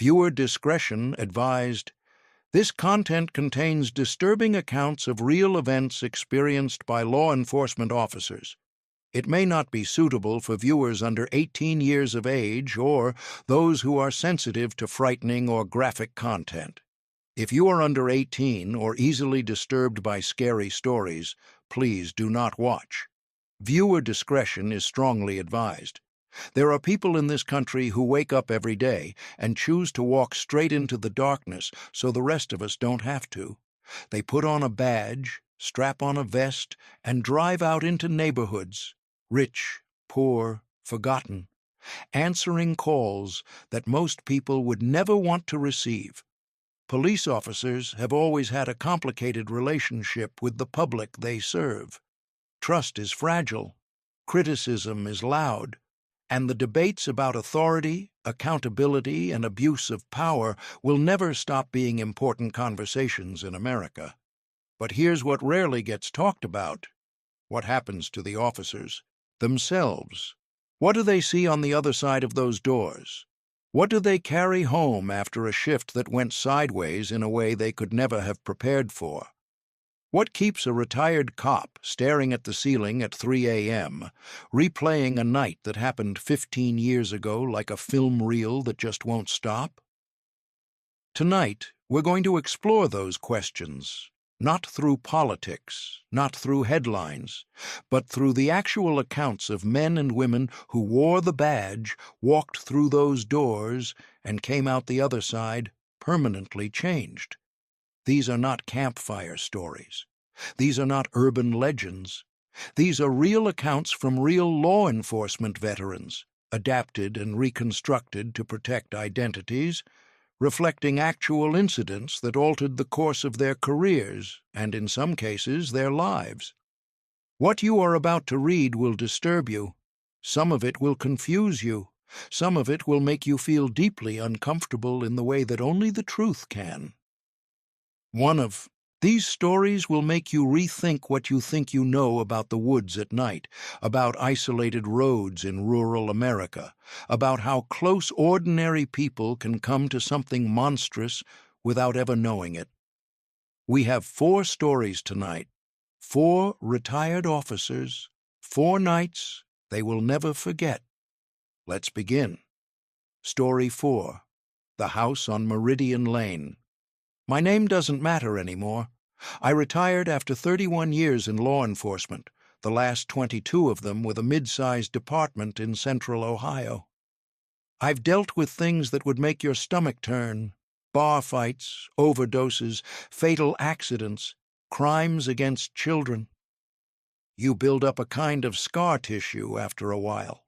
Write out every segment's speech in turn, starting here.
Viewer discretion advised. This content contains disturbing accounts of real events experienced by law enforcement officers. It may not be suitable for viewers under 18 years of age or those who are sensitive to frightening or graphic content. If you are under 18 or easily disturbed by scary stories, please do not watch. Viewer discretion is strongly advised. There are people in this country who wake up every day and choose to walk straight into the darkness so the rest of us don't have to. They put on a badge, strap on a vest, and drive out into neighborhoods, rich, poor, forgotten, answering calls that most people would never want to receive. Police officers have always had a complicated relationship with the public they serve. Trust is fragile, criticism is loud, and the debates about authority, accountability, and abuse of power will never stop being important conversations in America. But here's what rarely gets talked about. What happens to the officers themselves? What do they see on the other side of those doors? What do they carry home after a shift that went sideways in a way they could never have prepared for? What keeps a retired cop staring at the ceiling at 3 a.m., replaying a night that happened 15 years ago like a film reel that just won't stop? Tonight, we're going to explore those questions, not through politics, not through headlines, but through the actual accounts of men and women who wore the badge, walked through those doors, and came out the other side permanently changed. These are not campfire stories. These are not urban legends. These are real accounts from real law enforcement veterans, adapted and reconstructed to protect identities, reflecting actual incidents that altered the course of their careers and, in some cases, their lives. What you are about to read will disturb you. Some of it will confuse you. Some of it will make you feel deeply uncomfortable in the way that only the truth can. These stories will make you rethink what you think you know about the woods at night, about isolated roads in rural America, about how close ordinary people can come to something monstrous without ever knowing it. We have 4 stories tonight, 4 retired officers, 4 nights they will never forget. Let's begin. Story 4, The House on Meridian Lane. My name doesn't matter anymore. I retired after 31 years in law enforcement, the last 22 of them with a mid-sized department in central Ohio. I've dealt with things that would make your stomach turn: bar fights, overdoses, fatal accidents, crimes against children. You build up a kind of scar tissue after a while.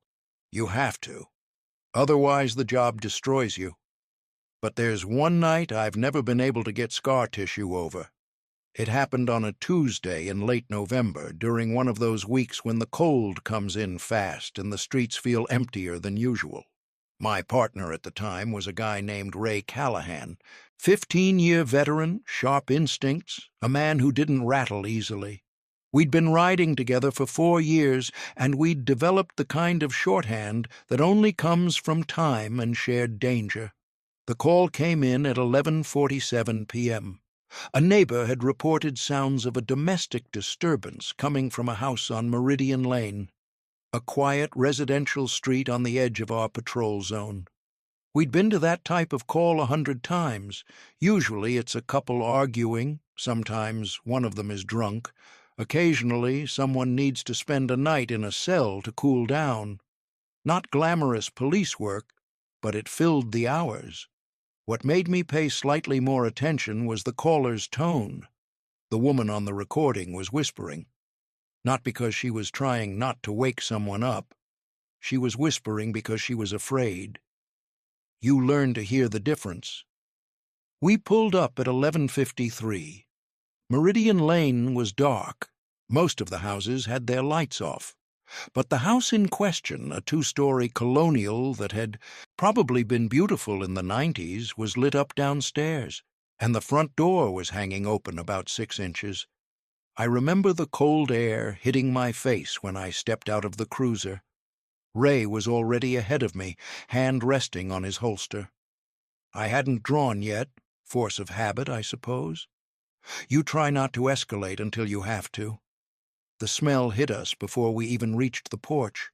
You have to. Otherwise, the job destroys you. But there's one night I've never been able to get scar tissue over. It happened on a Tuesday in late November, during one of those weeks when the cold comes in fast and the streets feel emptier than usual. My partner at the time was a guy named Ray Callahan, 15-year veteran, sharp instincts, a man who didn't rattle easily. We'd been riding together for 4 years, and we'd developed the kind of shorthand that only comes from time and shared danger. The call came in at 11:47 p.m. A neighbor had reported sounds of a domestic disturbance coming from a house on Meridian Lane, a quiet residential street on the edge of our patrol zone. We'd been to that type of call 100 times. Usually it's a couple arguing, sometimes one of them is drunk. Occasionally someone needs to spend a night in a cell to cool down. Not glamorous police work, but it filled the hours. What made me pay slightly more attention was the caller's tone. The woman on the recording was whispering. Not because she was trying not to wake someone up. She was whispering because she was afraid. You learn to hear the difference. We pulled up at 11:53. Meridian Lane was dark. Most of the houses had their lights off. But the house in question, a 2-story colonial that had probably been beautiful in the 90s, was lit up downstairs, and the front door was hanging open about 6 inches. I remember the cold air hitting my face when I stepped out of the cruiser. Ray was already ahead of me, hand resting on his holster. I hadn't drawn yet. Force of habit, I suppose. You try not to escalate until you have to. The smell hit us before we even reached the porch.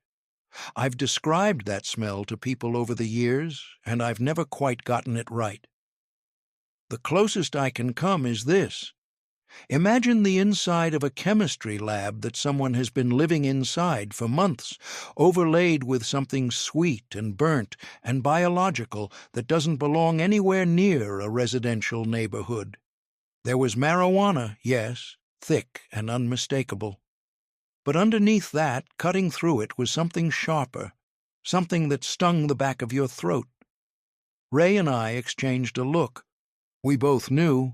I've described that smell to people over the years, and I've never quite gotten it right. The closest I can come is this. Imagine the inside of a chemistry lab that someone has been living inside for months, overlaid with something sweet and burnt and biological that doesn't belong anywhere near a residential neighborhood. There was marijuana, yes, thick and unmistakable. But underneath that, cutting through it, was something sharper, something that stung the back of your throat. Ray and I exchanged a look. We both knew.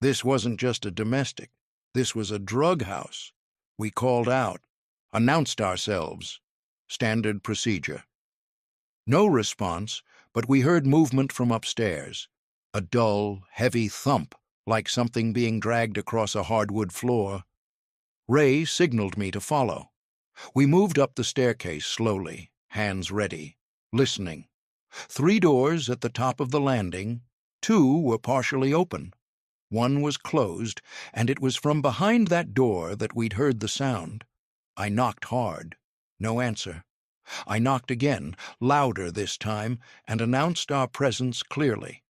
This wasn't just a domestic. This was a drug house. We called out, announced ourselves. Standard procedure. No response, but we heard movement from upstairs. A dull, heavy thump, like something being dragged across a hardwood floor. Ray signaled me to follow. We moved up the staircase slowly, hands ready, listening. 3 doors at the top of the landing. 2 were partially open. 1 was closed, and it was from behind that door that we'd heard the sound. I knocked hard. No answer. I knocked again, louder this time, and announced our presence clearly.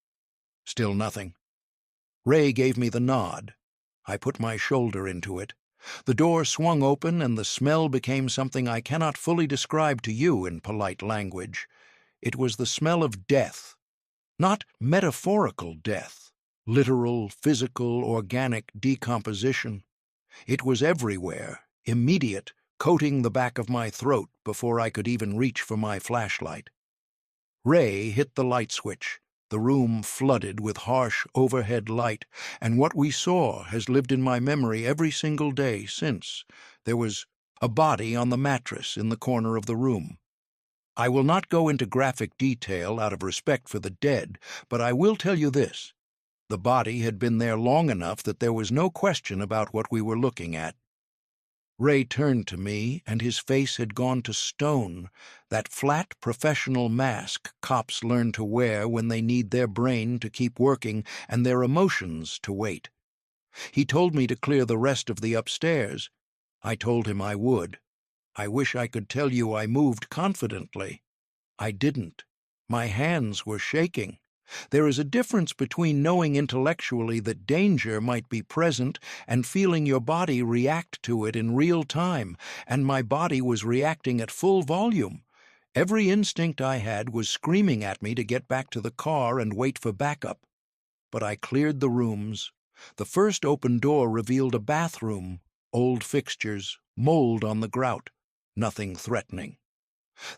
Still nothing. Ray gave me the nod. I put my shoulder into it. The door swung open, and the smell became something I cannot fully describe to you in polite language. It was the smell of death. Not metaphorical death. Literal, physical, organic decomposition. It was everywhere, immediate, coating the back of my throat before I could even reach for my flashlight. Ray hit the light switch. The room flooded with harsh overhead light, and what we saw has lived in my memory every single day since. There was a body on the mattress in the corner of the room. I will not go into graphic detail out of respect for the dead, but I will tell you this. The body had been there long enough that there was no question about what we were looking at. Ray turned to me, and his face had gone to stone, that flat professional mask cops learn to wear when they need their brain to keep working and their emotions to wait. He told me to clear the rest of the upstairs. I told him I would. I wish I could tell you I moved confidently. I didn't. My hands were shaking. There is a difference between knowing intellectually that danger might be present and feeling your body react to it in real time, and my body was reacting at full volume. Every instinct I had was screaming at me to get back to the car and wait for backup. But I cleared the rooms. The first open door revealed a bathroom, old fixtures, mold on the grout, nothing threatening.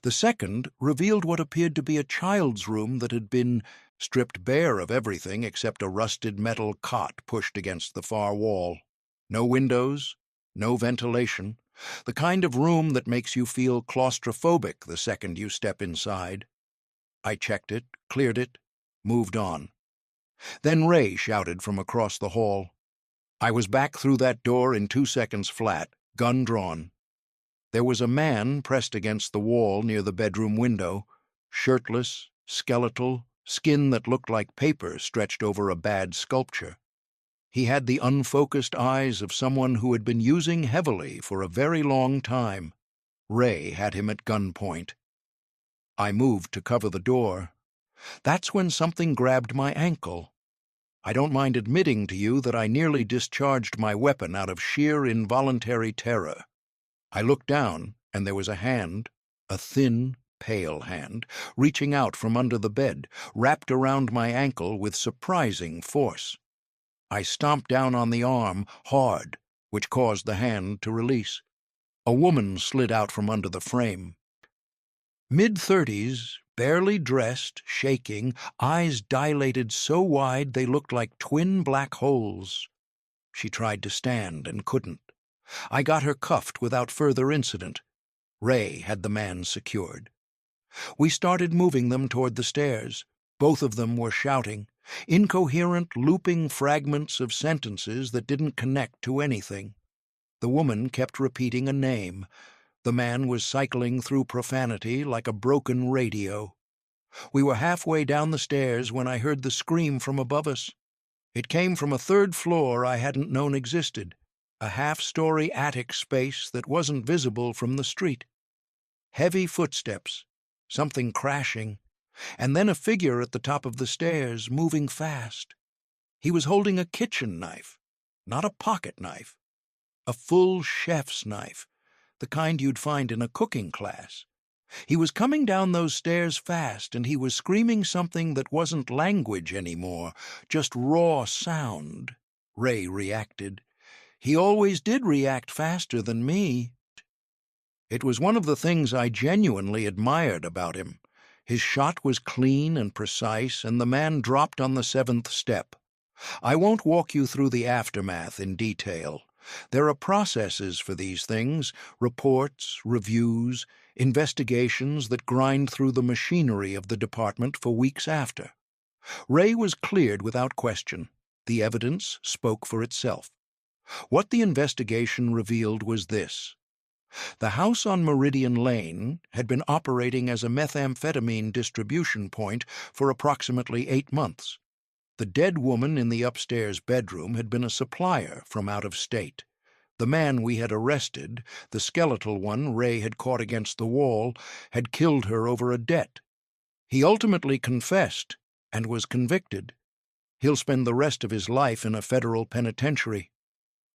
The second revealed what appeared to be a child's room that had been stripped bare of everything except a rusted metal cot pushed against the far wall. No windows, no ventilation, the kind of room that makes you feel claustrophobic the second you step inside. I checked it, cleared it, moved on. Then Ray shouted from across the hall. I was back through that door in 2 seconds flat, gun drawn. There was a man pressed against the wall near the bedroom window, shirtless, skeletal, skin that looked like paper stretched over a bad sculpture. He had the unfocused eyes of someone who had been using heavily for a very long time. Ray had him at gunpoint. I moved to cover the door. That's when something grabbed my ankle. I don't mind admitting to you that I nearly discharged my weapon out of sheer involuntary terror. I looked down, and there was a hand, a thin, pale hand, reaching out from under the bed, wrapped around my ankle with surprising force. I stomped down on the arm, hard, which caused the hand to release. A woman slid out from under the frame. Mid-30s, barely dressed, shaking, eyes dilated so wide they looked like twin black holes. She tried to stand and couldn't. I got her cuffed without further incident. Ray had the man secured. We started moving them toward the stairs. Both of them were shouting, incoherent, looping fragments of sentences that didn't connect to anything. The woman kept repeating a name. The man was cycling through profanity like a broken radio. We were halfway down the stairs when I heard the scream from above us. It came from a third floor I hadn't known existed, a half-story attic space that wasn't visible from the street. Heavy footsteps, something crashing, and then a figure at the top of the stairs, moving fast. He was holding a kitchen knife, not a pocket knife, a full chef's knife, the kind you'd find in a cooking class. He was coming down those stairs fast, and he was screaming something that wasn't language anymore, just raw sound. Ray reacted. He always did react faster than me. It was one of the things I genuinely admired about him. His shot was clean and precise, and the man dropped on the seventh step. I won't walk you through the aftermath in detail. There are processes for these things, reports, reviews, investigations that grind through the machinery of the department for weeks after. Ray was cleared without question. The evidence spoke for itself. What the investigation revealed was this. The house on Meridian Lane had been operating as a methamphetamine distribution point for approximately 8 months. The dead woman in the upstairs bedroom had been a supplier from out of state. The man we had arrested, the skeletal one Ray had caught against the wall, had killed her over a debt. He ultimately confessed and was convicted. He'll spend the rest of his life in a federal penitentiary.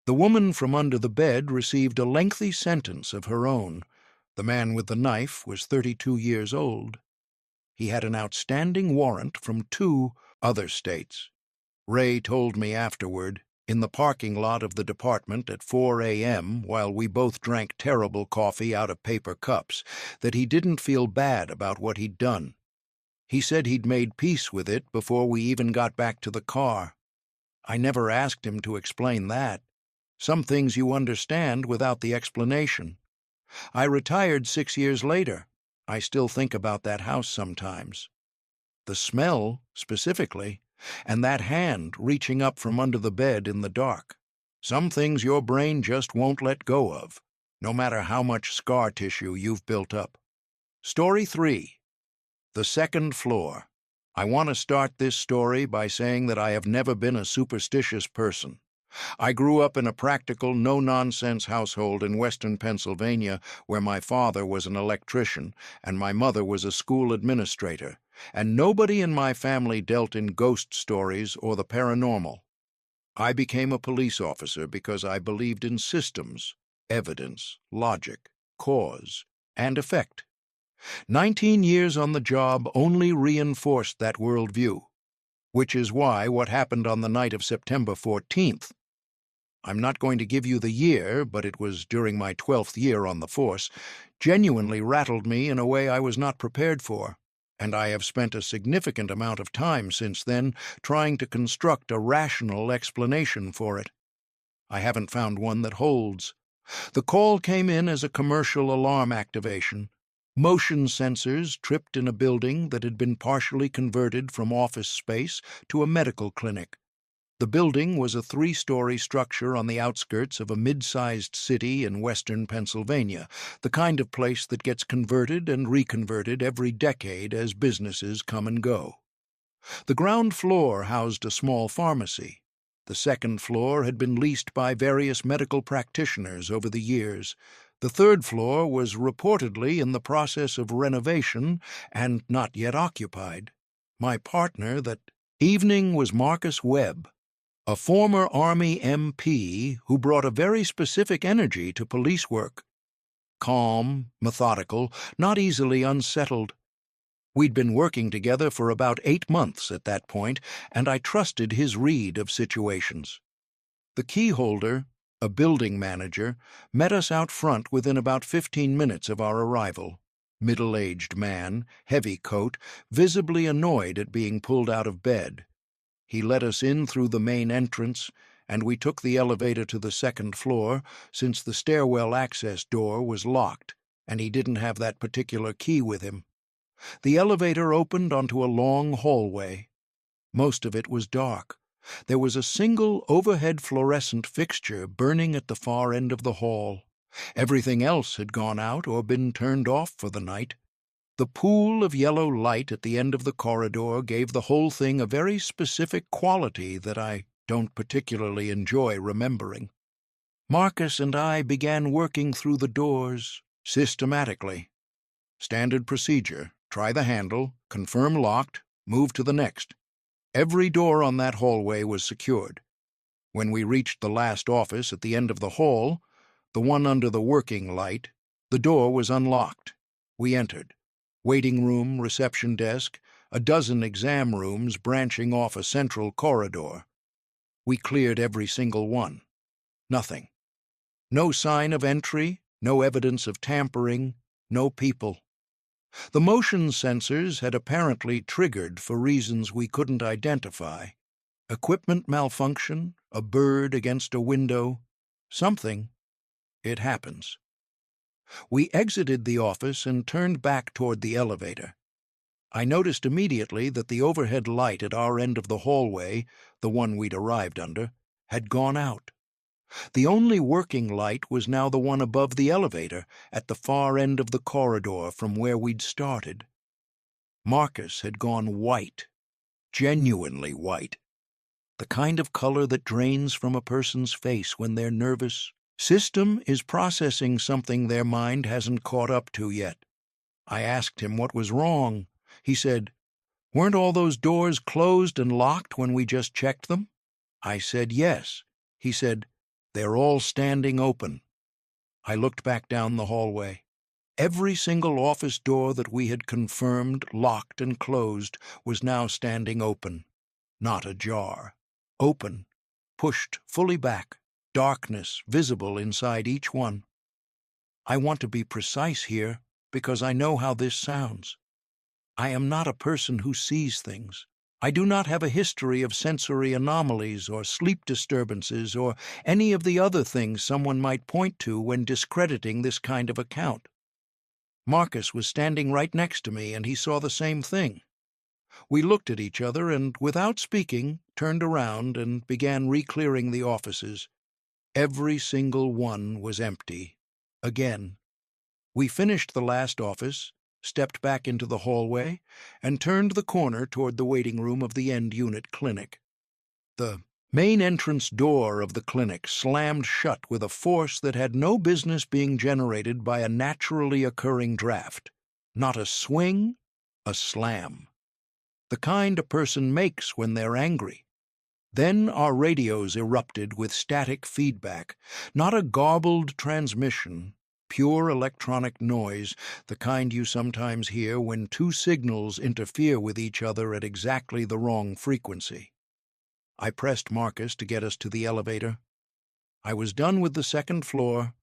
The woman from under the bed received a lengthy sentence of her own. The man with the knife was 32 years old. He had an outstanding warrant from 2 other states. Ray told me afterward, in the parking lot of the department at 4 a.m., while we both drank terrible coffee out of paper cups, that he didn't feel bad about what he'd done. He said he'd made peace with it before we even got back to the car. I never asked him to explain that. Some things you understand without the explanation. I retired 6 years later. I still think about that house sometimes. The smell, specifically, and that hand reaching up from under the bed in the dark. Some things your brain just won't let go of, no matter how much scar tissue you've built up. Story 3. The second floor. I want to start this story by saying that I have never been a superstitious person. I grew up in a practical, no-nonsense household in western Pennsylvania where my father was an electrician and my mother was a school administrator, and nobody in my family dealt in ghost stories or the paranormal. I became a police officer because I believed in systems, evidence, logic, cause, and effect. 19 years on the job only reinforced that worldview, which is why what happened on the night of September 14th, I'm not going to give you the year, but it was during my 12th year on the force, genuinely rattled me in a way I was not prepared for, and I have spent a significant amount of time since then trying to construct a rational explanation for it. I haven't found one that holds. The call came in as a commercial alarm activation. Motion sensors tripped in a building that had been partially converted from office space to a medical clinic. The building was a 3-story structure on the outskirts of a mid-sized city in western Pennsylvania, the kind of place that gets converted and reconverted every decade as businesses come and go. The ground floor housed a small pharmacy. The second floor had been leased by various medical practitioners over the years. The third floor was reportedly in the process of renovation and not yet occupied. My partner that evening was Marcus Webb, a former Army MP who brought a very specific energy to police work. Calm, methodical, not easily unsettled. We'd been working together for about 8 months at that point, and I trusted his read of situations. The key holder, a building manager, met us out front within about 15 minutes of our arrival. Middle-aged man, heavy coat, visibly annoyed at being pulled out of bed. He let us in through the main entrance, and we took the elevator to the second floor, since the stairwell access door was locked, and he didn't have that particular key with him. The elevator opened onto a long hallway. Most of it was dark. There was a single overhead fluorescent fixture burning at the far end of the hall. Everything else had gone out or been turned off for the night. The pool of yellow light at the end of the corridor gave the whole thing a very specific quality that I don't particularly enjoy remembering. Marcus and I began working through the doors systematically. Standard procedure: try the handle, confirm locked, move to the next. Every door on that hallway was secured. When we reached the last office at the end of the hall, the one under the working light, the door was unlocked. We entered. Waiting room, reception desk, a dozen exam rooms branching off a central corridor. We cleared every single one. Nothing. No sign of entry, no evidence of tampering, no people. The motion sensors had apparently triggered for reasons we couldn't identify. Equipment malfunction, a bird against a window, something. It happens. We exited the office and turned back toward the elevator. I noticed immediately that the overhead light at our end of the hallway, the one we'd arrived under, had gone out. The only working light was now the one above the elevator, at the far end of the corridor from where we'd started. Marcus had gone white, genuinely white. The kind of color that drains from a person's face when they're nervous. System is processing something their mind hasn't caught up to yet. I asked him what was wrong. He said, "Weren't all those doors closed and locked when we just checked them?" I said, "Yes." He said, "They're all standing open." I looked back down the hallway. Every single office door that we had confirmed, locked, and closed was now standing open, not ajar. Open, pushed fully back, darkness visible inside each one. I want to be precise here because I know how this sounds. I am not a person who sees things. I do not have a history of sensory anomalies or sleep disturbances or any of the other things someone might point to when discrediting this kind of account. Marcus was standing right next to me, and he saw the same thing. We looked at each other and, without speaking, turned around and began re-clearing the offices. Every single one was empty. Again. We finished the last office, stepped back into the hallway, and turned the corner toward the waiting room of the end-unit clinic. The main entrance door of the clinic slammed shut with a force that had no business being generated by a naturally occurring draft. Not a swing, a slam. The kind a person makes when they're angry. Then our radios erupted with static feedback, not a garbled transmission, pure electronic noise, the kind you sometimes hear when two signals interfere with each other at exactly the wrong frequency. I pressed Marcus to get us to the elevator. I was done with the second floor.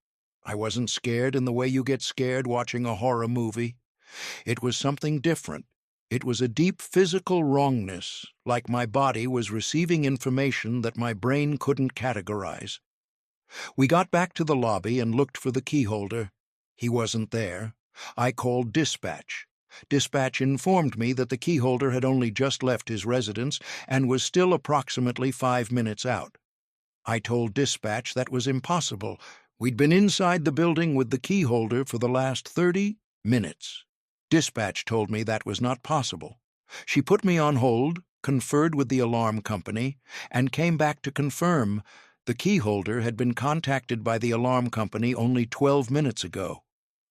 I wasn't scared in the way you get scared watching a horror movie. It was something different. It was a deep physical wrongness, like my body was receiving information that my brain couldn't categorize. We got back to the lobby and looked for the key holder. He wasn't there. I called dispatch. Dispatch informed me that the key holder had only just left his residence and was still approximately 5 minutes out. I told dispatch that was impossible. We'd been inside the building with the key holder for the last 30 minutes. Dispatch told me that was not possible. She put me on hold, conferred with the alarm company, and came back to confirm the key holder had been contacted by the alarm company only 12 minutes ago.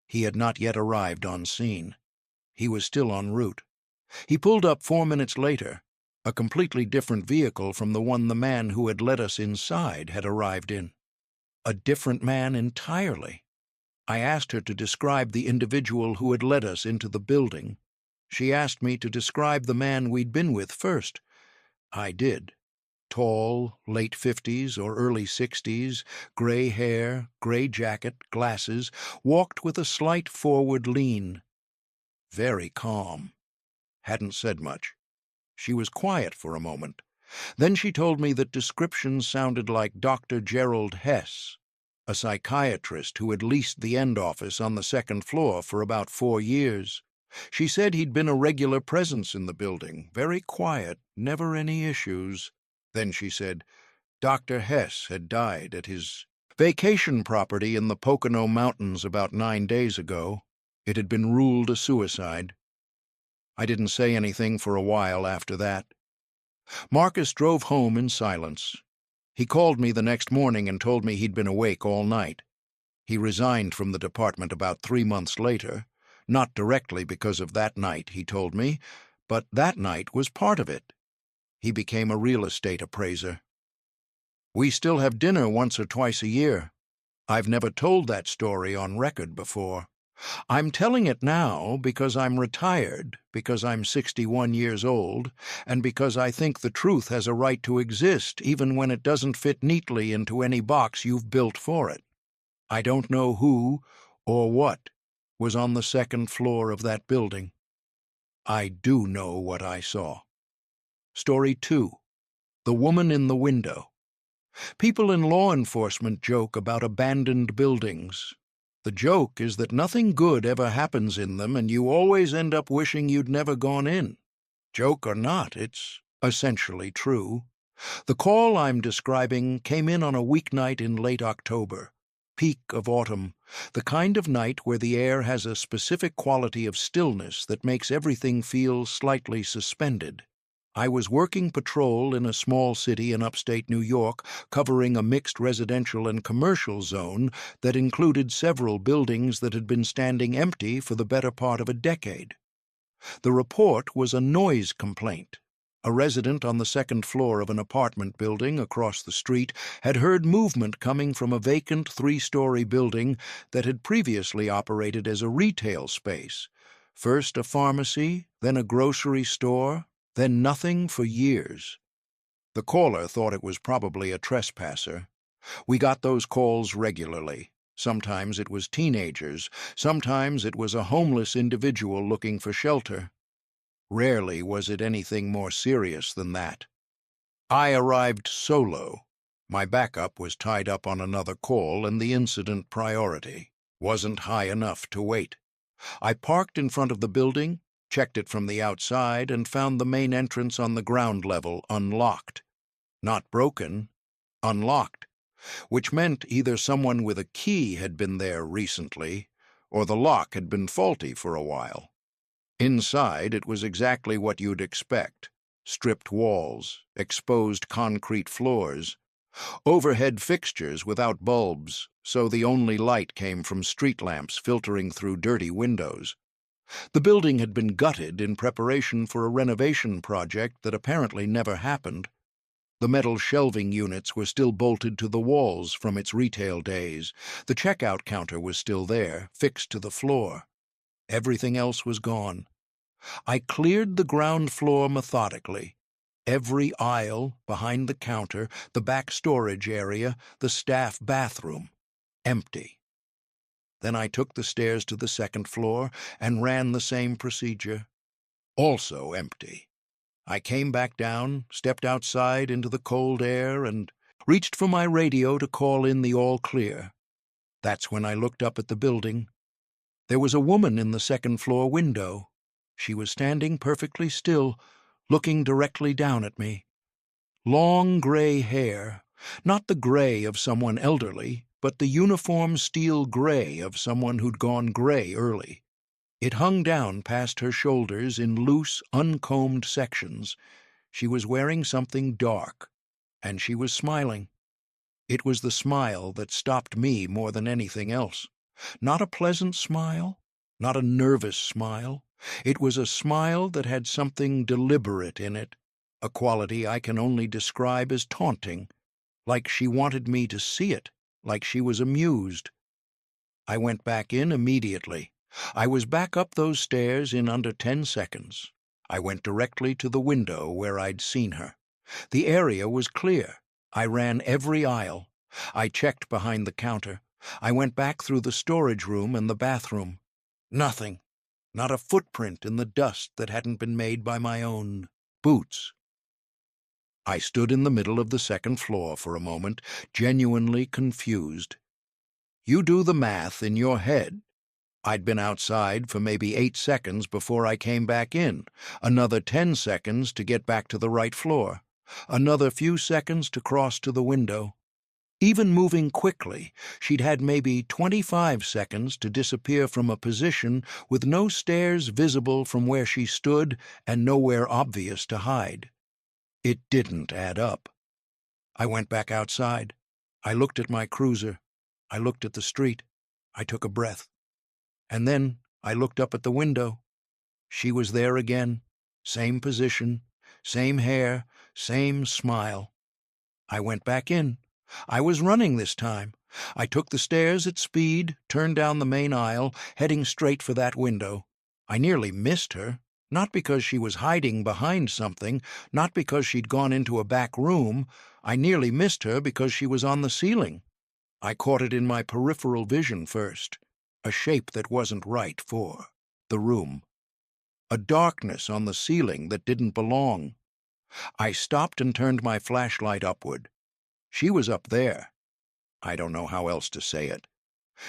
He had not yet arrived on scene. He was still en route. He pulled up 4 minutes later, a completely different vehicle from the one the man who had let us inside had arrived in. A different man entirely. I asked her to describe the individual who had led us into the building. She asked me to describe the man we'd been with first. I did. Tall, late 50s or early 60s, gray hair, gray jacket, glasses, walked with a slight forward lean. Very calm. Hadn't said much. She was quiet for a moment. Then she told me that descriptions sounded like Dr. Gerald Hess, a psychiatrist who had leased the end office on the second floor for about 4 years. She said he'd been a regular presence in the building, very quiet, never any issues. Then she said Dr. Hess had died at his vacation property in the Pocono Mountains about 9 days ago. It had been ruled a suicide. I didn't say anything for a while after that. Marcus drove home in silence. He called me the next morning and told me he'd been awake all night. He resigned from the department about 3 months later, not directly because of that night, he told me, but that night was part of it. He became a real estate appraiser. We still have dinner once or twice a year. I've never told that story on record before. I'm telling it now because I'm retired, because I'm 61 years old, and because I think the truth has a right to exist even when it doesn't fit neatly into any box you've built for it. I don't know who or what was on the second floor of that building. I do know what I saw. Story 2. The Woman in the Window. People in law enforcement joke about abandoned buildings. The joke is that nothing good ever happens in them and you always end up wishing you'd never gone in. Joke or not, it's essentially true. The call I'm describing came in on a weeknight in late October, peak of autumn, the kind of night where the air has a specific quality of stillness that makes everything feel slightly suspended. I was working patrol in a small city in upstate New York, covering a mixed residential and commercial zone that included several buildings that had been standing empty for the better part of a decade. The report was a noise complaint. A resident on the second floor of an apartment building across the street had heard movement coming from a vacant 3-story building that had previously operated as a retail space. First a pharmacy, then a grocery store, then nothing for years. The caller thought it was probably a trespasser. We got those calls regularly. Sometimes it was teenagers, sometimes it was a homeless individual looking for shelter. Rarely was it anything more serious than that. I arrived solo. My backup was tied up on another call, and the incident priority wasn't high enough to wait. I parked in front of the building, checked it from the outside, and found the main entrance on the ground level unlocked. Not broken, unlocked, which meant either someone with a key had been there recently, or the lock had been faulty for a while. Inside, it was exactly what you'd expect. Stripped walls, exposed concrete floors, overhead fixtures without bulbs, so the only light came from street lamps filtering through dirty windows. The building had been gutted in preparation for a renovation project that apparently never happened. The metal shelving units were still bolted to the walls from its retail days. The checkout counter was still there, fixed to the floor. Everything else was gone. I cleared the ground floor methodically. Every aisle, behind the counter, the back storage area, the staff bathroom. Empty. Then I took the stairs to the second floor and ran the same procedure. Also empty. I came back down, stepped outside into the cold air, and reached for my radio to call in the all clear. That's when I looked up at the building. There was a woman in the second-floor window. She was standing perfectly still, looking directly down at me. Long gray hair, not the gray of someone elderly, but the uniform steel gray of someone who'd gone gray early. It hung down past her shoulders in loose, uncombed sections. She was wearing something dark, and she was smiling. It was the smile that stopped me more than anything else. Not a pleasant smile, not a nervous smile. It was a smile that had something deliberate in it, a quality I can only describe as taunting, like she wanted me to see it, like she was amused. I went back in immediately. I was back up those stairs in under 10 seconds. I went directly to the window where I'd seen her. The area was clear. I ran every aisle. I checked behind the counter. I went back through the storage room and the bathroom. Nothing. Not a footprint in the dust that hadn't been made by my own boots. I stood in the middle of the second floor for a moment, genuinely confused. You do the math in your head. I'd been outside for maybe 8 seconds before I came back in, another 10 seconds to get back to the right floor, another few seconds to cross to the window. Even moving quickly, she'd had maybe 25 seconds to disappear from a position with no stairs visible from where she stood and nowhere obvious to hide. It didn't add up. I went back outside. I looked at my cruiser. I looked at the street. I took a breath. And then I looked up at the window. She was there again. Same position, same hair, same smile. I went back in. I was running this time. I took the stairs at speed, turned down the main aisle, heading straight for that window. I nearly missed her, not because she was hiding behind something, not because she'd gone into a back room. I nearly missed her because she was on the ceiling. I caught it in my peripheral vision first, a shape that wasn't right for the room, a darkness on the ceiling that didn't belong. I stopped and turned my flashlight upward. She was up there. I don't know how else to say it.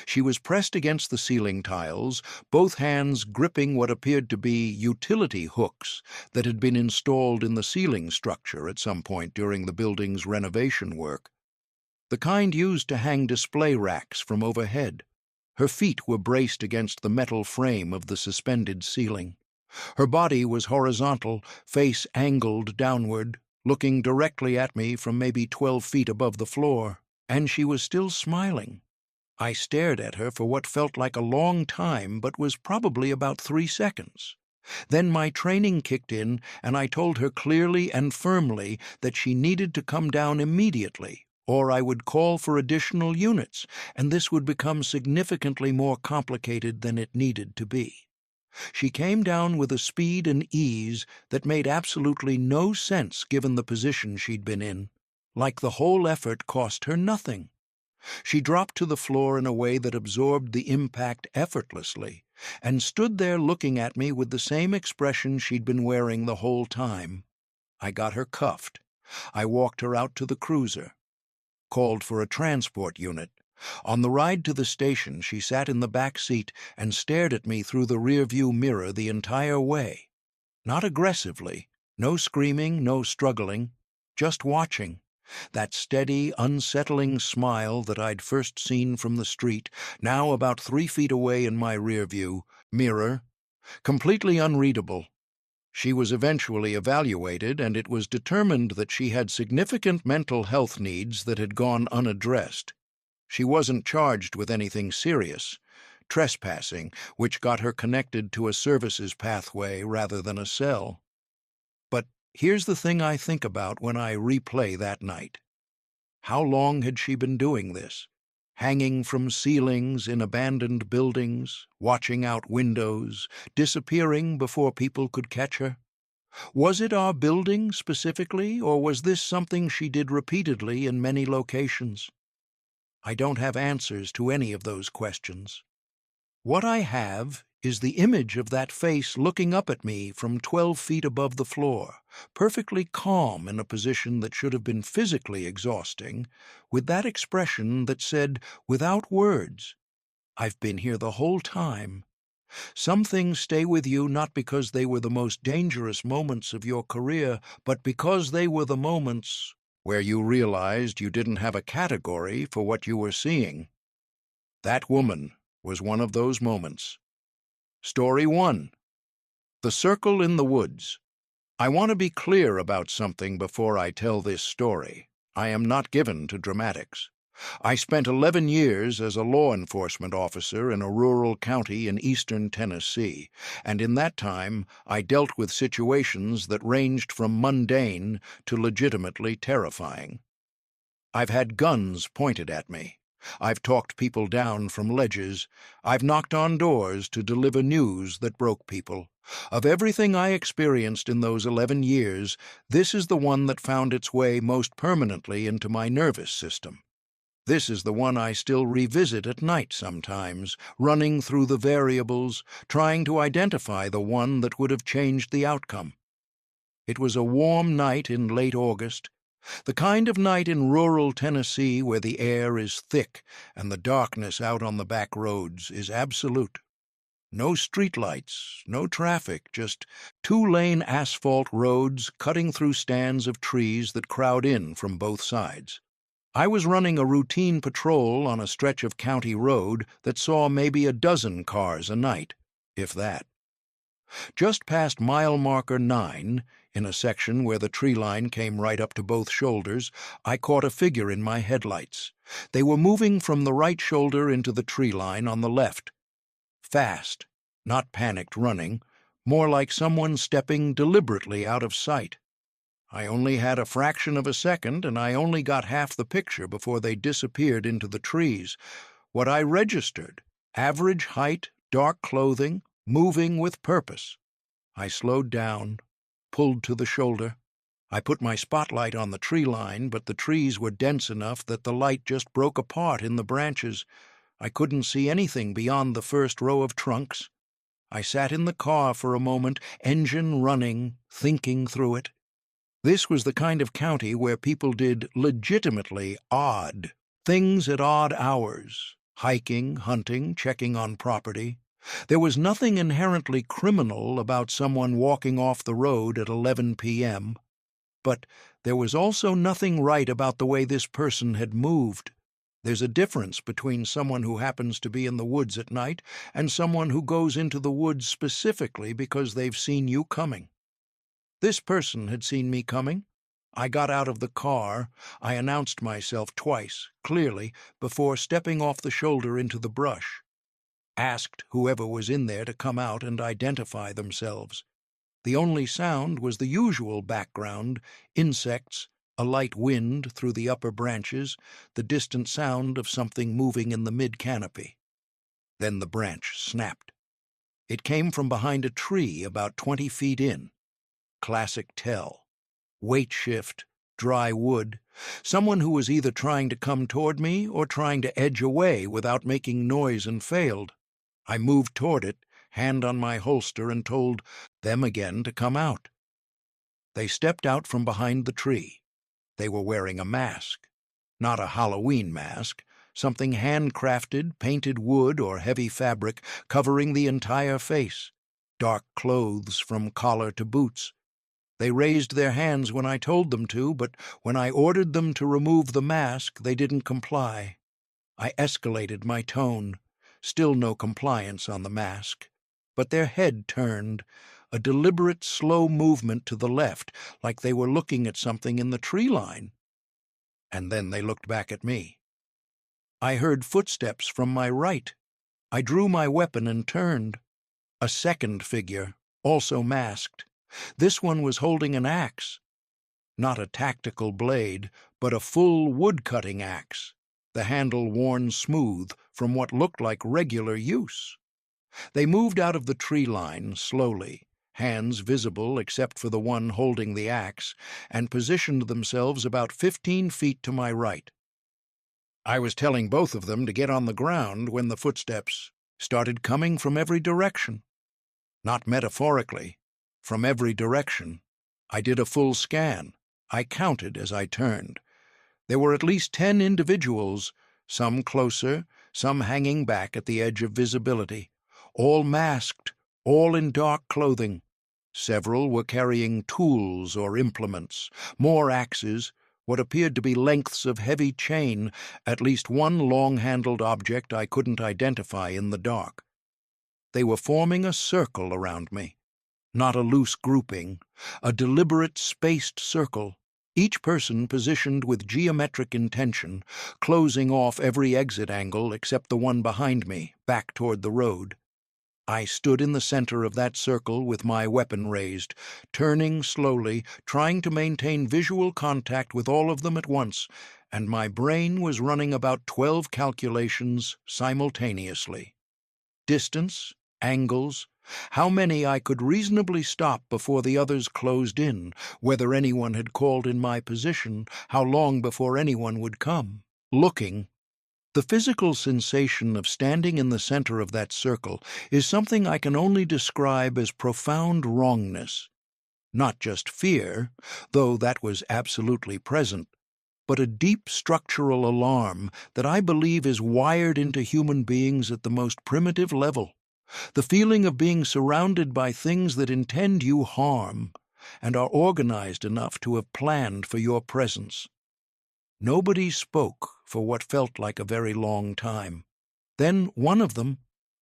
She was pressed against the ceiling tiles, both hands gripping what appeared to be utility hooks that had been installed in the ceiling structure at some point during the building's renovation work. The kind used to hang display racks from overhead. Her feet were braced against the metal frame of the suspended ceiling. Her body was horizontal, face angled downward, looking directly at me from maybe 12 feet above the floor, and she was still smiling. I stared at her for what felt like a long time but was probably about 3 seconds. Then my training kicked in, and I told her clearly and firmly that she needed to come down immediately, or I would call for additional units, and this would become significantly more complicated than it needed to be. She came down with a speed and ease that made absolutely no sense given the position she'd been in, like the whole effort cost her nothing. She dropped to the floor in a way that absorbed the impact effortlessly, and stood there looking at me with the same expression she'd been wearing the whole time. I got her cuffed. I walked her out to the cruiser, called for a transport unit. On the ride to the station, she sat in the back seat and stared at me through the rearview mirror the entire way. Not aggressively, no screaming, no struggling, just watching. That steady, unsettling smile that I'd first seen from the street, now about 3 feet away in my rearview mirror, completely unreadable. She was eventually evaluated, and it was determined that she had significant mental health needs that had gone unaddressed. She wasn't charged with anything serious, trespassing, which got her connected to a services pathway rather than a cell. But here's the thing I think about when I replay that night. How long had she been doing this? Hanging from ceilings in abandoned buildings, watching out windows, disappearing before people could catch her? Was it our building specifically, or was this something she did repeatedly in many locations? I don't have answers to any of those questions. What I have is the image of that face looking up at me from 12 feet above the floor, perfectly calm in a position that should have been physically exhausting, with that expression that said, without words, "I've been here the whole time." Some things stay with you not because they were the most dangerous moments of your career, but because they were the moments where you realized you didn't have a category for what you were seeing. That woman was one of those moments. Story 1. The Circle in the Woods. I want to be clear about something before I tell this story. I am not given to dramatics. I spent 11 years as a law enforcement officer in a rural county in eastern Tennessee, and in that time I dealt with situations that ranged from mundane to legitimately terrifying. I've had guns pointed at me. I've talked people down from ledges. I've knocked on doors to deliver news that broke people. Of everything I experienced in those 11 years, this is the one that found its way most permanently into my nervous system. This is the one I still revisit at night sometimes, running through the variables, trying to identify the one that would have changed the outcome. It was a warm night in late August, the kind of night in rural Tennessee where the air is thick and the darkness out on the back roads is absolute. No streetlights, no traffic, just 2-lane asphalt roads cutting through stands of trees that crowd in from both sides. I was running a routine patrol on a stretch of county road that saw maybe a dozen cars a night, if that. Just past mile marker 9, in a section where the tree line came right up to both shoulders, I caught a figure in my headlights. They were moving from the right shoulder into the tree line on the left. Fast, not panicked running, more like someone stepping deliberately out of sight. I only had a fraction of a second, and I only got half the picture before they disappeared into the trees. What I registered: average height, dark clothing, moving with purpose. I slowed down, pulled to the shoulder. I put my spotlight on the tree line, but the trees were dense enough that the light just broke apart in the branches. I couldn't see anything beyond the first row of trunks. I sat in the car for a moment, engine running, thinking through it. This was the kind of county where people did legitimately odd things at odd hours: hiking, hunting, checking on property. There was nothing inherently criminal about someone walking off the road at 11 p.m., but there was also nothing right about the way this person had moved. There's a difference between someone who happens to be in the woods at night and someone who goes into the woods specifically because they've seen you coming. This person had seen me coming. I got out of the car. I announced myself twice, clearly, before stepping off the shoulder into the brush. Asked whoever was in there to come out and identify themselves. The only sound was the usual background: insects, a light wind through the upper branches, the distant sound of something moving in the mid-canopy. Then the branch snapped. It came from behind a tree about 20 feet in. Classic tell. Weight shift, dry wood. Someone who was either trying to come toward me or trying to edge away without making noise and failed. I moved toward it, hand on my holster, and told them again to come out. They stepped out from behind the tree. They were wearing a mask. Not a Halloween mask, something handcrafted, painted wood or heavy fabric covering the entire face. Dark clothes from collar to boots. They raised their hands when I told them to, but when I ordered them to remove the mask, they didn't comply. I escalated my tone. Still no compliance on the mask. But their head turned, a deliberate slow movement to the left, like they were looking at something in the tree line. And then they looked back at me. I heard footsteps from my right. I drew my weapon and turned. A second figure, also masked. This one was holding an axe. Not a tactical blade, but a full wood-cutting axe, the handle worn smooth from what looked like regular use. They moved out of the tree line slowly, hands visible except for the one holding the axe, and positioned themselves about 15 feet to my right. I was telling both of them to get on the ground when the footsteps started coming from every direction. Not metaphorically, from every direction. I did a full scan. I counted as I turned. There were at least 10 individuals, some closer, some hanging back at the edge of visibility, all masked, all in dark clothing. Several were carrying tools or implements, more axes, what appeared to be lengths of heavy chain, at least one long-handled object I couldn't identify in the dark. They were forming a circle around me. Not a loose grouping, a deliberate spaced circle, each person positioned with geometric intention, closing off every exit angle except the one behind me, back toward the road. I stood in the center of that circle with my weapon raised, turning slowly, trying to maintain visual contact with all of them at once, and my brain was running about 12 calculations simultaneously. Distance, angles, how many I could reasonably stop before the others closed in, whether anyone had called in my position, how long before anyone would come. Looking. The physical sensation of standing in the center of that circle is something I can only describe as profound wrongness. Not just fear, though that was absolutely present, but a deep structural alarm that I believe is wired into human beings at the most primitive level. The feeling of being surrounded by things that intend you harm and are organized enough to have planned for your presence. Nobody spoke for what felt like a very long time. Then one of them,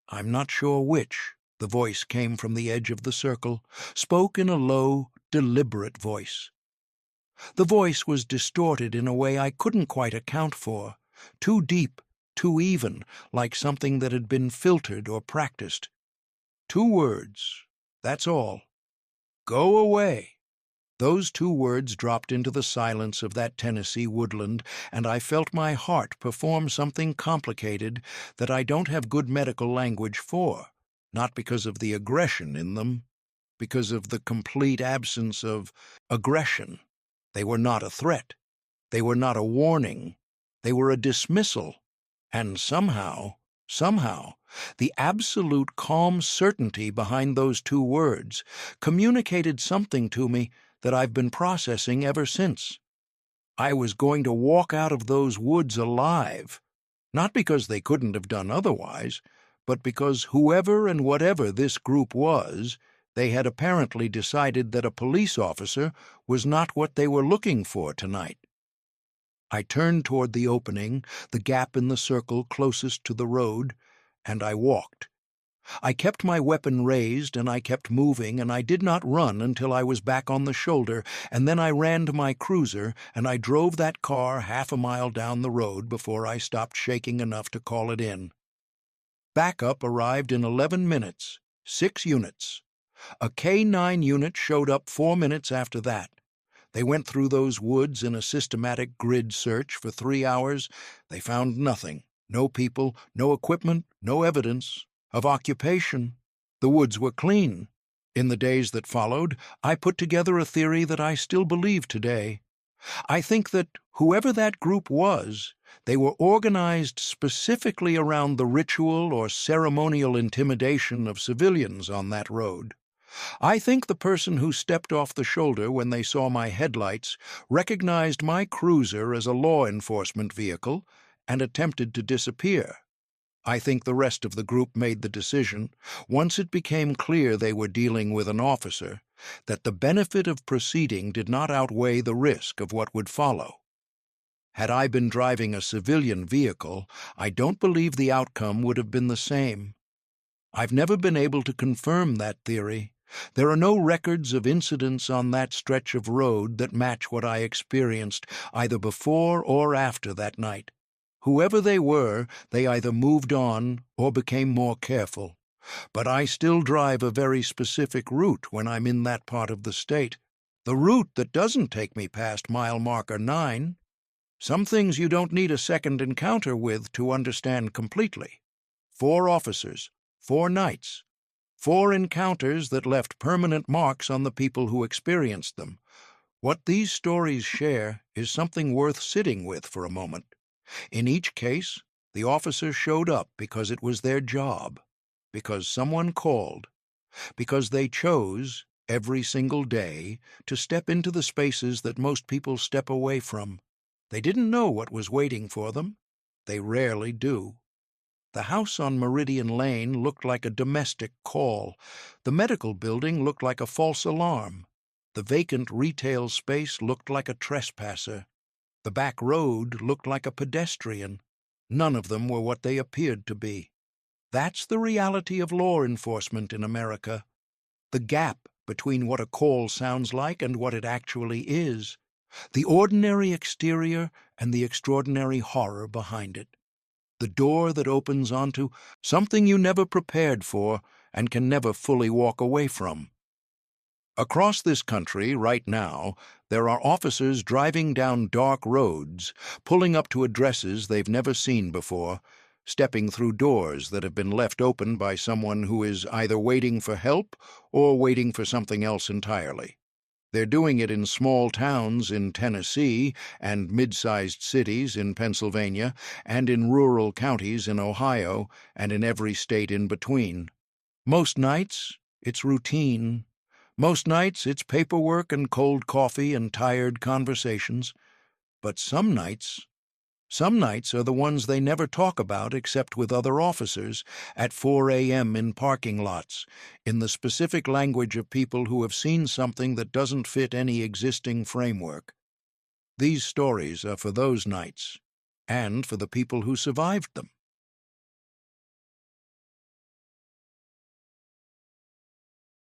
I'm not sure which, the voice came from the edge of the circle, spoke in a low, deliberate voice. The voice was distorted in a way I couldn't quite account for, too deep, too even, like something that had been filtered or practiced. 2 words, that's all. Go away. Those 2 words dropped into the silence of that Tennessee woodland, and I felt my heart perform something complicated that I don't have good medical language for, not because of the aggression in them, because of the complete absence of aggression. They were not a threat. They were not a warning. They were a dismissal. And somehow, the absolute calm certainty behind those 2 words communicated something to me that I've been processing ever since. I was going to walk out of those woods alive, not because they couldn't have done otherwise, but because whoever and whatever this group was, they had apparently decided that a police officer was not what they were looking for tonight. I turned toward the opening, the gap in the circle closest to the road, and I walked. I kept my weapon raised, and I kept moving, and I did not run until I was back on the shoulder, and then I ran to my cruiser, and I drove that car half a mile down the road before I stopped shaking enough to call it in. Backup arrived in 11 minutes, 6 units. A K-9 unit showed up 4 minutes after that. They went through those woods in a systematic grid search for 3 hours. They found nothing. No people, no equipment, no evidence of occupation. The woods were clean. In the days that followed, I put together a theory that I still believe today. I think that whoever that group was, they were organized specifically around the ritual or ceremonial intimidation of civilians on that road. I think the person who stepped off the shoulder when they saw my headlights recognized my cruiser as a law enforcement vehicle and attempted to disappear. I think the rest of the group made the decision, once it became clear they were dealing with an officer, that the benefit of proceeding did not outweigh the risk of what would follow. Had I been driving a civilian vehicle, I don't believe the outcome would have been the same. I've never been able to confirm that theory. There are no records of incidents on that stretch of road that match what I experienced either before or after that night. Whoever they were, they either moved on or became more careful. But I still drive a very specific route when I'm in that part of the state. The route that doesn't take me past mile marker 9. Some things you don't need a second encounter with to understand completely. 4 officers, 4 nights. 4 encounters that left permanent marks on the people who experienced them. What these stories share is something worth sitting with for a moment. In each case, the officer showed up because it was their job, because someone called, because they chose, every single day, to step into the spaces that most people step away from. They didn't know what was waiting for them. They rarely do. The house on Meridian Lane looked like a domestic call. The medical building looked like a false alarm. The vacant retail space looked like a trespasser. The back road looked like a pedestrian. None of them were what they appeared to be. That's the reality of law enforcement in America. The gap between what a call sounds like and what it actually is. The ordinary exterior and the extraordinary horror behind it. The door that opens onto something you never prepared for and can never fully walk away from. Across this country, right now, there are officers driving down dark roads, pulling up to addresses they've never seen before, stepping through doors that have been left open by someone who is either waiting for help or waiting for something else entirely. They're doing it in small towns in Tennessee and mid-sized cities in Pennsylvania and in rural counties in Ohio and in every state in between. Most nights, it's routine. Most nights, it's paperwork and cold coffee and tired conversations. But some nights are the ones they never talk about except with other officers at 4 a.m. in parking lots, in the specific language of people who have seen something that doesn't fit any existing framework. These stories are for those nights, and for the people who survived them.